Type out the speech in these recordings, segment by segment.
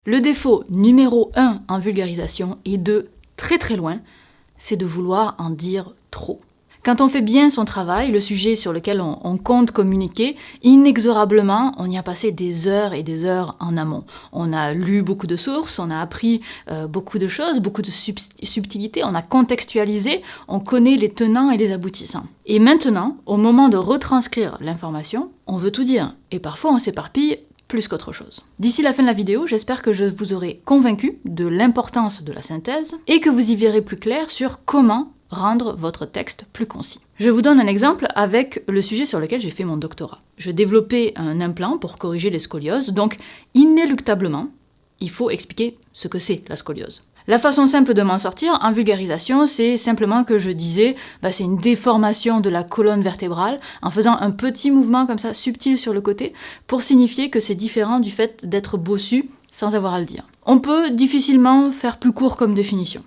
Le défaut numéro 1 en vulgarisation, et de très très loin, c'est de vouloir en dire trop. Quand on fait bien son travail, le sujet sur lequel on compte communiquer, inexorablement, on y a passé des heures et des heures en amont. On a lu beaucoup de sources, on a appris beaucoup de choses, beaucoup de subtilités, on a contextualisé, on connaît les tenants et les aboutissants. Et maintenant, au moment de retranscrire l'information, on veut tout dire. Et parfois on s'éparpille plus qu'autre chose. D'ici la fin de la vidéo, j'espère que je vous aurai convaincu de l'importance de la synthèse et que vous y verrez plus clair sur comment rendre votre texte plus concis. Je vous donne un exemple avec le sujet sur lequel j'ai fait mon doctorat. Je développais un implant pour corriger les scolioses, donc inéluctablement, il faut expliquer ce que c'est la scoliose. La façon simple de m'en sortir en vulgarisation, c'est simplement que je disais c'est une déformation de la colonne vertébrale en faisant un petit mouvement comme ça, subtil sur le côté, pour signifier que c'est différent du fait d'être bossu sans avoir à le dire. On peut difficilement faire plus court comme définition.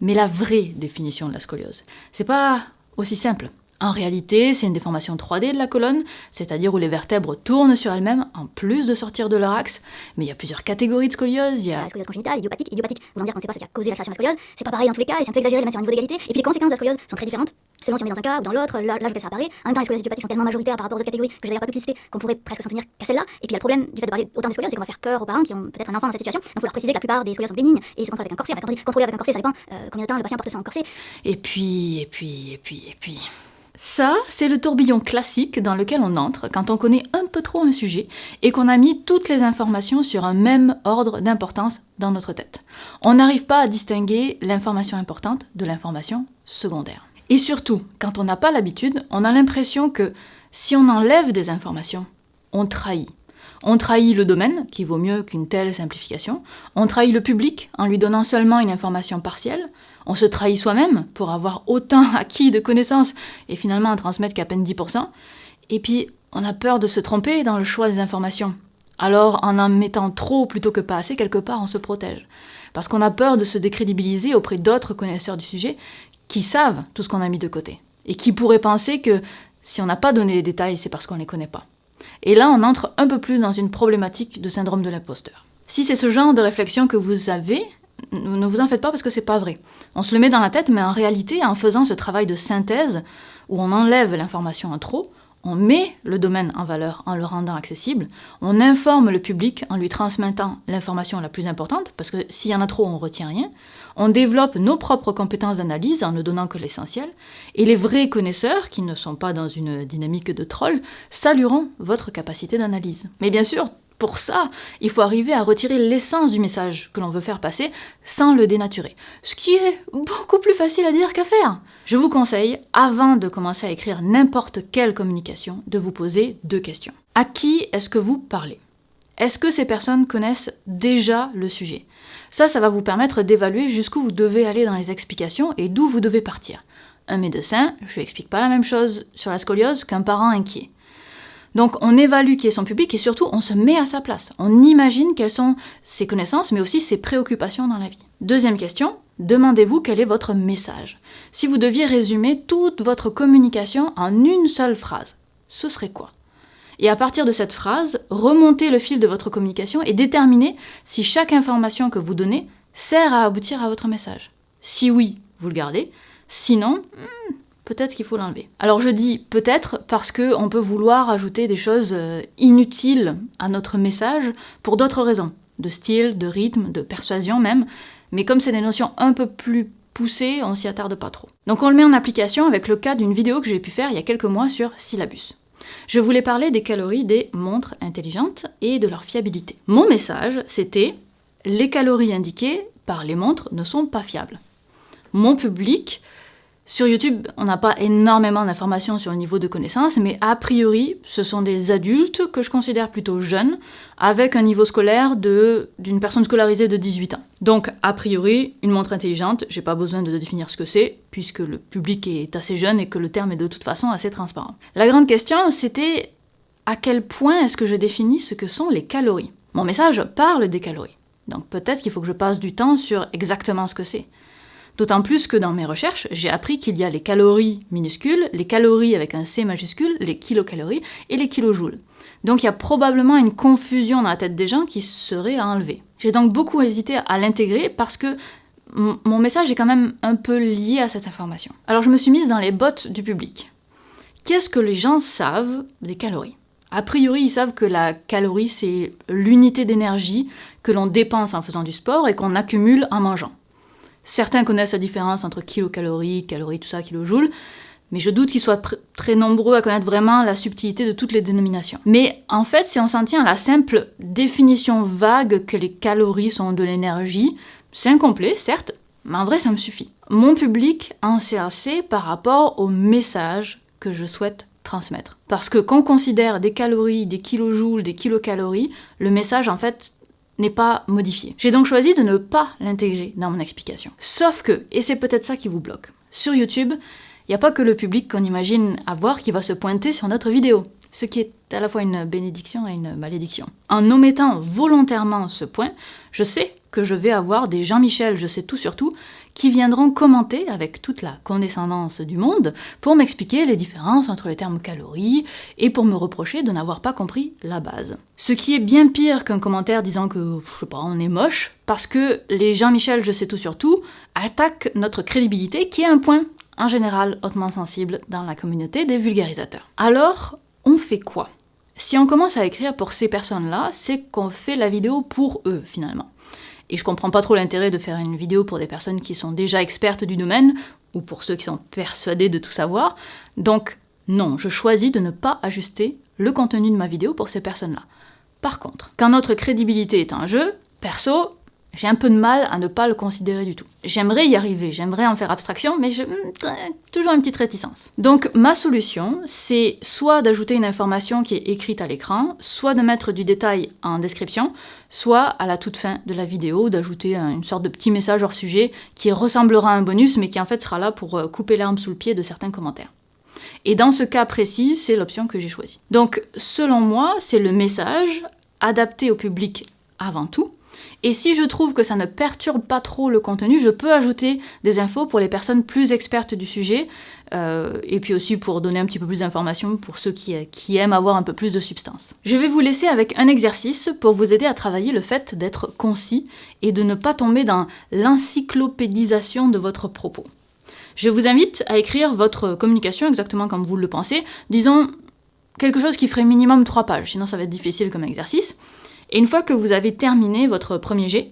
Mais la vraie définition de la scoliose, c'est pas aussi simple. En réalité, c'est une déformation 3D de la colonne, c'est-à-dire où les vertèbres tournent sur elles-mêmes en plus de sortir de leur axe. Mais il y a plusieurs catégories de scoliose. Il y a la scoliose congénitale, idiopathique. Voulant dire qu'on ne sait pas ce qui a causé la création de la scoliose. C'est pas pareil dans tous les cas et c'est un peu exagéré de mettre sur un niveau d'égalité. Et puis les conséquences de la scoliose sont très différentes selon si on est dans un cas ou dans l'autre. Là, je vais ça apparaît. En même temps, les scolioses idiopathiques sont tellement majoritaires par rapport aux autres catégories que je vais d'ailleurs pas tout lister qu'on pourrait presque s'en tenir qu'à celle-là. Et puis il y a le problème du fait de parler autant des scolioses, c'est qu'on va faire peur aux parents qui ont peut-être un enfant dans cette situation. Donc il faut leur préciser que la plupart des scolioses sont bénignes et se contrôlent avec un corset. Enfin, quand on dit contrôler avec un corset, ça dépend combien de temps le patient porte son corset. Et puis. Ça, c'est le tourbillon classique dans lequel on entre quand on connaît un peu trop un sujet et qu'on a mis toutes les informations sur un même ordre d'importance dans notre tête. On n'arrive pas à distinguer l'information importante de l'information secondaire. Et surtout, quand on n'a pas l'habitude, on a l'impression que si on enlève des informations, on trahit. On trahit le domaine, qui vaut mieux qu'une telle simplification. On trahit le public en lui donnant seulement une information partielle. On se trahit soi-même pour avoir autant acquis de connaissances et finalement en transmettre qu'à peine 10%. Et puis, on a peur de se tromper dans le choix des informations. Alors, en mettant trop plutôt que pas assez, quelque part, on se protège. Parce qu'on a peur de se décrédibiliser auprès d'autres connaisseurs du sujet qui savent tout ce qu'on a mis de côté. Et qui pourraient penser que si on n'a pas donné les détails, c'est parce qu'on ne les connaît pas. Et là, on entre un peu plus dans une problématique de syndrome de l'imposteur. Si c'est ce genre de réflexion que vous avez, ne vous en faites pas parce que c'est pas vrai. On se le met dans la tête, mais en réalité, en faisant ce travail de synthèse, où on enlève l'information en trop, on met le domaine en valeur en le rendant accessible, on informe le public en lui transmettant l'information la plus importante, parce que s'il y en a trop, on ne retient rien, on développe nos propres compétences d'analyse en ne donnant que l'essentiel, et les vrais connaisseurs, qui ne sont pas dans une dynamique de troll, salueront votre capacité d'analyse. Mais bien sûr, pour ça, il faut arriver à retirer l'essence du message que l'on veut faire passer sans le dénaturer. Ce qui est beaucoup plus facile à dire qu'à faire. Je vous conseille, avant de commencer à écrire n'importe quelle communication, de vous poser 2 questions. À qui est-ce que vous parlez ? Est-ce que ces personnes connaissent déjà le sujet ? Ça va vous permettre d'évaluer jusqu'où vous devez aller dans les explications et d'où vous devez partir. Un médecin, je lui explique pas la même chose sur la scoliose qu'un parent inquiet. Donc on évalue qui est son public et surtout on se met à sa place. On imagine quelles sont ses connaissances mais aussi ses préoccupations dans la vie. Deuxième question, demandez-vous quel est votre message. Si vous deviez résumer toute votre communication en une seule phrase, ce serait quoi ? Et à partir de cette phrase, remontez le fil de votre communication et déterminez si chaque information que vous donnez sert à aboutir à votre message. Si oui, vous le gardez. Sinon, peut-être qu'il faut l'enlever. Alors je dis peut-être parce qu'on peut vouloir ajouter des choses inutiles à notre message pour d'autres raisons, de style, de rythme, de persuasion même, mais comme c'est des notions un peu plus poussées, on s'y attarde pas trop. Donc on le met en application avec le cas d'une vidéo que j'ai pu faire il y a quelques mois sur Syllabus. Je voulais parler des calories des montres intelligentes et de leur fiabilité. Mon message, c'était « Les calories indiquées par les montres ne sont pas fiables ». Mon public... Sur YouTube, on n'a pas énormément d'informations sur le niveau de connaissance, mais a priori, ce sont des adultes que je considère plutôt jeunes, avec un niveau scolaire d'une personne scolarisée de 18 ans. Donc, a priori, une montre intelligente, j'ai pas besoin de définir ce que c'est, puisque le public est assez jeune et que le terme est de toute façon assez transparent. La grande question, c'était à quel point est-ce que je définis ce que sont les calories ? Mon message parle des calories, donc peut-être qu'il faut que je passe du temps sur exactement ce que c'est. D'autant plus que dans mes recherches, j'ai appris qu'il y a les calories minuscules, les calories avec un C majuscule, les kilocalories et les kilojoules. Donc il y a probablement une confusion dans la tête des gens qui serait à enlever. J'ai donc beaucoup hésité à l'intégrer parce que mon message est quand même un peu lié à cette information. Alors je me suis mise dans les bottes du public. Qu'est-ce que les gens savent des calories ? A priori, ils savent que la calorie, c'est l'unité d'énergie que l'on dépense en faisant du sport et qu'on accumule en mangeant. Certains connaissent la différence entre kilocalories, calories, tout ça, kilojoules, mais je doute qu'ils soient très nombreux à connaître vraiment la subtilité de toutes les dénominations. Mais en fait, si on s'en tient à la simple définition vague que les calories sont de l'énergie, c'est incomplet, certes, mais en vrai, ça me suffit. Mon public en sait assez par rapport au message que je souhaite transmettre. Parce que qu'on considère des calories, des kilojoules, des kilocalories, le message, en fait, n'est pas modifié. J'ai donc choisi de ne pas l'intégrer dans mon explication. Sauf que, et c'est peut-être ça qui vous bloque, sur YouTube, il n'y a pas que le public qu'on imagine avoir qui va se pointer sur notre vidéo, ce qui est à la fois une bénédiction et une malédiction. En omettant volontairement ce point, je sais que je vais avoir des Jean-Michel, je sais tout sur tout, qui viendront commenter avec toute la condescendance du monde pour m'expliquer les différences entre les termes calories et pour me reprocher de n'avoir pas compris la base. Ce qui est bien pire qu'un commentaire disant que, je sais pas, on est moche, parce que les Jean-Michel, je sais tout sur tout, attaquent notre crédibilité, qui est un point en général hautement sensible dans la communauté des vulgarisateurs. Alors, on fait quoi ? Si on commence à écrire pour ces personnes-là, c'est qu'on fait la vidéo pour eux, finalement. Et je comprends pas trop l'intérêt de faire une vidéo pour des personnes qui sont déjà expertes du domaine, ou pour ceux qui sont persuadés de tout savoir. Donc, non, je choisis de ne pas ajuster le contenu de ma vidéo pour ces personnes-là. Par contre, quand notre crédibilité est en jeu, perso, j'ai un peu de mal à ne pas le considérer du tout. J'aimerais y arriver, j'aimerais en faire abstraction, mais j'ai toujours une petite réticence. Donc ma solution, c'est soit d'ajouter une information qui est écrite à l'écran, soit de mettre du détail en description, soit à la toute fin de la vidéo, d'ajouter une sorte de petit message hors sujet qui ressemblera à un bonus, mais qui en fait sera là pour couper l'herbe sous le pied de certains commentaires. Et dans ce cas précis, c'est l'option que j'ai choisie. Donc selon moi, c'est le message adapté au public avant tout. Et si je trouve que ça ne perturbe pas trop le contenu, je peux ajouter des infos pour les personnes plus expertes du sujet, et puis aussi pour donner un petit peu plus d'informations pour ceux qui aiment avoir un peu plus de substance. Je vais vous laisser avec un exercice pour vous aider à travailler le fait d'être concis et de ne pas tomber dans l'encyclopédisation de votre propos. Je vous invite à écrire votre communication exactement comme vous le pensez, disons quelque chose qui ferait minimum 3 pages, sinon ça va être difficile comme exercice. Et une fois que vous avez terminé votre premier jet,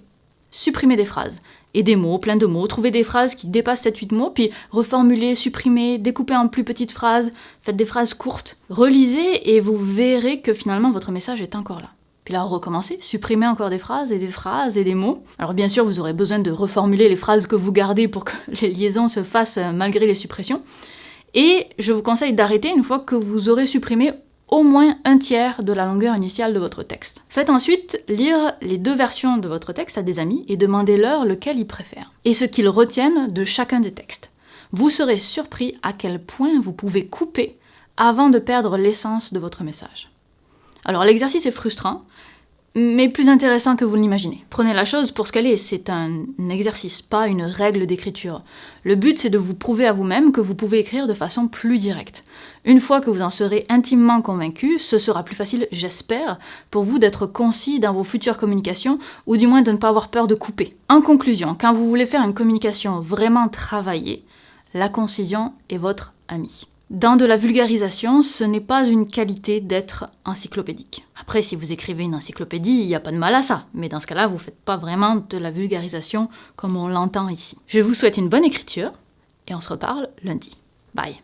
supprimez des phrases et des mots, plein de mots. Trouvez des phrases qui dépassent 7-8 mots, puis reformulez, supprimez, découpez en plus petites phrases, faites des phrases courtes. Relisez et vous verrez que finalement votre message est encore là. Puis là, recommencez, supprimez encore des phrases et des mots. Alors bien sûr, vous aurez besoin de reformuler les phrases que vous gardez pour que les liaisons se fassent malgré les suppressions. Et je vous conseille d'arrêter une fois que vous aurez supprimé au moins 1/3 de la longueur initiale de votre texte. Faites ensuite lire les 2 versions de votre texte à des amis et demandez-leur lequel ils préfèrent, et ce qu'ils retiennent de chacun des textes. Vous serez surpris à quel point vous pouvez couper avant de perdre l'essence de votre message. Alors l'exercice est frustrant, mais plus intéressant que vous l'imaginez. Prenez la chose pour ce qu'elle est, c'est un exercice, pas une règle d'écriture. Le but, c'est de vous prouver à vous-même que vous pouvez écrire de façon plus directe. Une fois que vous en serez intimement convaincu, ce sera plus facile, j'espère, pour vous d'être concis dans vos futures communications, ou du moins de ne pas avoir peur de couper. En conclusion, quand vous voulez faire une communication vraiment travaillée, la concision est votre amie. Dans de la vulgarisation, ce n'est pas une qualité d'être encyclopédique. Après, si vous écrivez une encyclopédie, il n'y a pas de mal à ça, mais dans ce cas-là, vous ne faites pas vraiment de la vulgarisation comme on l'entend ici. Je vous souhaite une bonne écriture, et on se reparle lundi. Bye.